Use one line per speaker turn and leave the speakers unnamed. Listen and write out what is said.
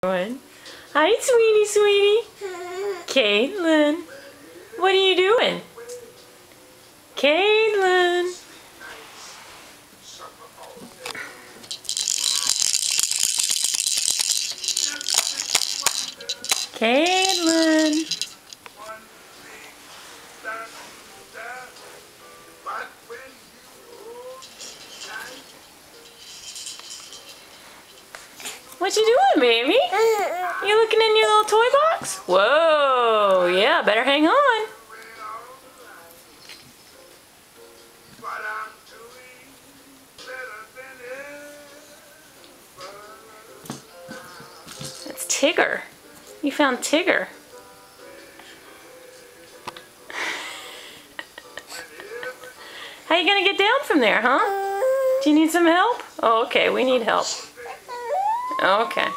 Hi, sweetie, sweetie. Caitlin. What are you doing? Caitlin. Caitlin. What you doing, baby? You looking in your little toy box? Whoa, yeah, better hang on. That's Tigger. You found Tigger. How you gonna get down from there, huh? Do you need some help? Oh, okay, we need help. Okay.